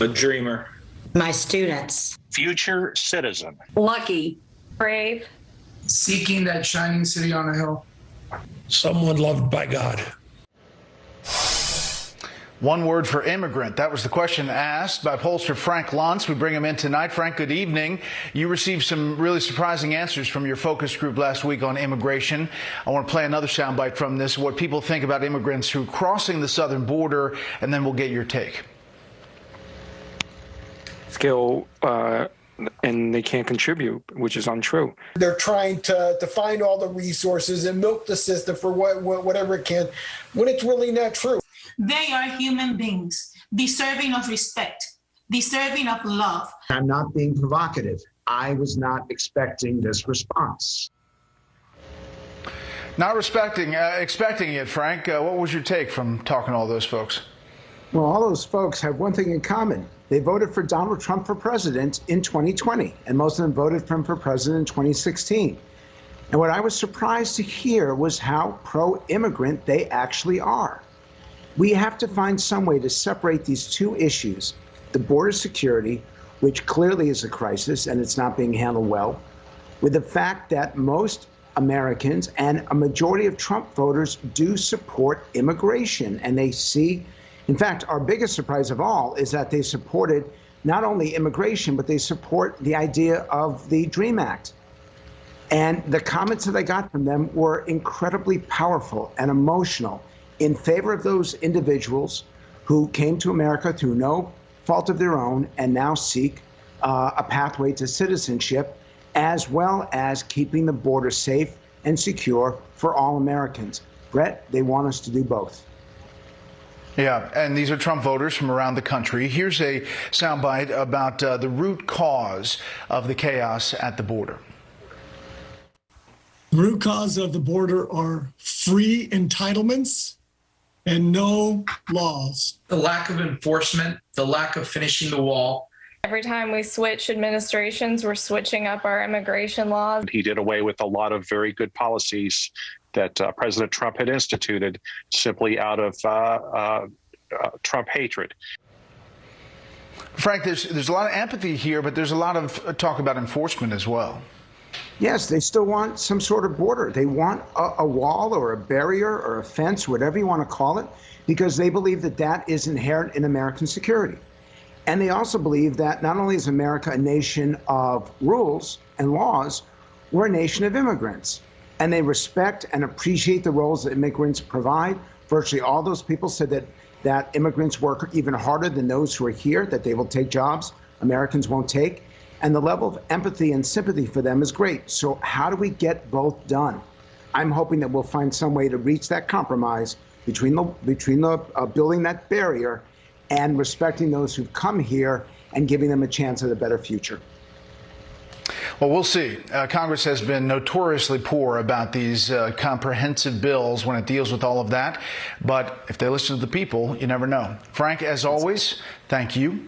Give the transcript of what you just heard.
A dreamer. My students. Future citizen. Lucky. Brave. Seeking that shining city on a hill. Someone loved by God. One word for immigrant. That was the question asked by pollster Frank Luntz. We bring him in tonight. Frank, good evening. You received some really surprising answers from your focus group last week on immigration. I want to play another soundbite from this, what people think about immigrants who are crossing the southern border, and then we'll get your take. Skill, and they can't contribute, which is untrue. They're trying to find all the resources and milk the system for whatever it can, when it's really not true. They are human beings, deserving of respect, deserving of love. I'm not being provocative. I was not expecting this response. Not expecting it, Frank. What was your take from talking to all those folks? Well, all those folks have one thing in common. They voted for Donald Trump for president in 2020, and most of them voted for him for president in 2016. And what I was surprised to hear was how pro-immigrant they actually are. We have to find some way to separate these two issues, the border security, which clearly is a crisis and it's not being handled well, with the fact that most Americans and a majority of Trump voters do support immigration. And they see, in fact, our biggest surprise of all is that they supported not only immigration, but they support the idea of the DREAM Act. And the comments that I got from them were incredibly powerful and emotional, in favor of those individuals who came to America through no fault of their own and now seek a pathway to citizenship, as well as keeping the border safe and secure for all Americans. Bret, they want us to do both. Yeah, and these are Trump voters from around the country. Here's a soundbite about the root cause of the chaos at the border. The root cause of the border are free entitlements and no laws. The lack of enforcement, the lack of finishing the wall. Every time we switch administrations, we're switching up our immigration laws. He did away with a lot of very good policies that President Trump had instituted simply out of Trump hatred. Frank, there's a lot of empathy here, but there's a lot of talk about enforcement as well. Yes, they still want some sort of border. They want a wall or a barrier or a fence, whatever you want to call it, because they believe that that is inherent in American security. And they also believe that not only is America a nation of rules and laws, we're a nation of immigrants. And they respect and appreciate the roles that immigrants provide. Virtually all those people said that immigrants work even harder than those who are here, that they will take jobs Americans won't take. And the level of empathy and sympathy for them is great. So how do we get both done? I'm hoping that we'll find some way to reach that compromise between building that barrier and respecting those who've come here and giving them a chance at a better future. Well, we'll see. Congress has been notoriously poor about these comprehensive bills when it deals with all of that. But if they listen to the people, you never know. Frank, as always, thank you.